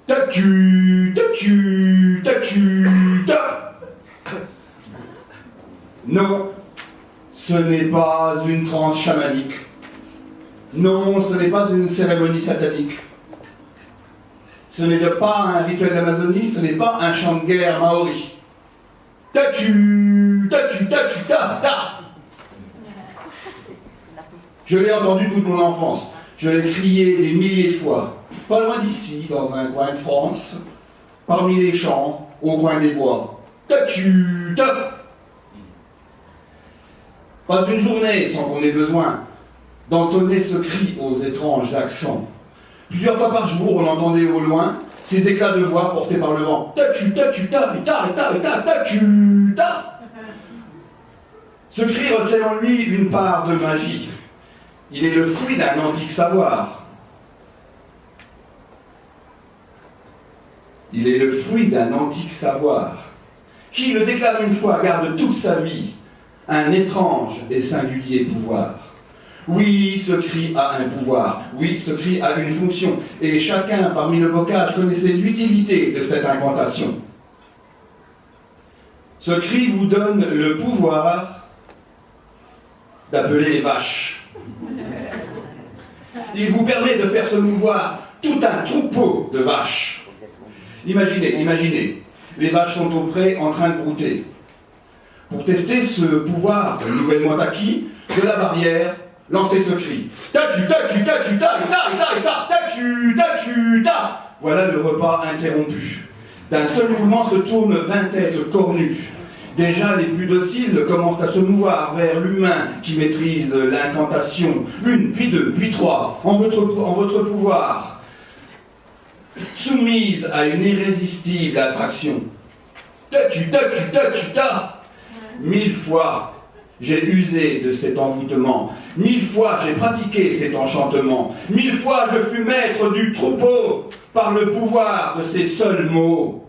Tatu, tatu, tatu, ta. Non, ce n'est pas une transe chamanique. Non, ce n'est pas une cérémonie satanique. Ce n'est pas un rituel d'Amazonie, ce n'est pas un chant de guerre maori. Tatu, tatu, tatu, ta, ta. Je l'ai entendu toute mon enfance. Je l'ai crié des milliers de fois. Pas loin d'ici, dans un coin de France, parmi les champs, au coin des bois. Tatu, ta. Pas une journée sans qu'on ait besoin d'entonner ce cri aux étranges accents. Plusieurs fois par jour, on entendait au loin ces éclats de voix portés par le vent. Tatu, tatu, ta, ta, ta, ta, tatu, ta. Ce cri recèle en lui une part de magie. Il est le fruit d'un antique savoir. Il est le fruit d'un antique savoir. Qui le déclame une fois garde toute sa vie un étrange et singulier pouvoir. Oui, ce cri a un pouvoir. Oui, ce cri a une fonction. Et chacun parmi le bocage connaissait l'utilité de cette incantation. Ce cri vous donne le pouvoir d'appeler les vaches. Il vous permet de faire se mouvoir tout un troupeau de vaches. Imaginez, les vaches sont au pré en train de brouter. Pour tester ce pouvoir nouvellement acquis, de la barrière, lancez ce cri. Tatu, tatu, tatu, ta, ta, ta, ta, tatu, tatu, ta. Voilà le repas interrompu. D'un seul mouvement se tournent 20 têtes cornues. Déjà, les plus dociles commencent à se mouvoir vers l'humain qui maîtrise l'incantation. Une, puis deux, puis trois, en votre pouvoir. Soumise à une irrésistible attraction. Tatu, tatu, tatu, ta. 1000 fois, j'ai usé de cet envoûtement. 1000 fois, j'ai pratiqué cet enchantement. 1000 fois, je fus maître du troupeau par le pouvoir de ces seuls mots.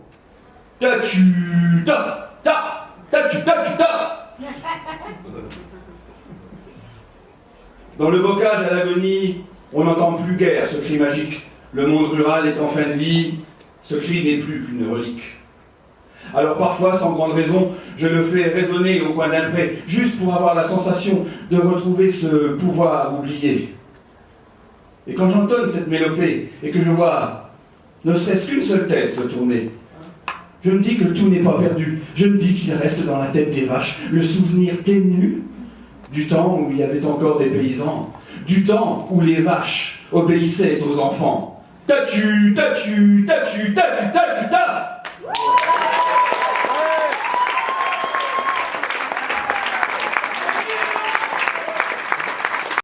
Tatu, ta, ta, tatu, tatu, ta. Dans le bocage à l'agonie, on n'entend plus guère ce cri magique. Le monde rural est en fin de vie, ce cri n'est plus qu'une relique. Alors parfois, sans grande raison, je le fais résonner au coin d'un pré, juste pour avoir la sensation de retrouver ce pouvoir oublié. Et quand j'entonne cette mélopée, et que je vois ne serait-ce qu'une seule tête se tourner, je me dis que tout n'est pas perdu. Je me dis qu'il reste dans la tête des vaches le souvenir ténu du temps où il y avait encore des paysans, du temps où les vaches obéissaient aux enfants. Tatu, tatu, tatu, tatu, tatu.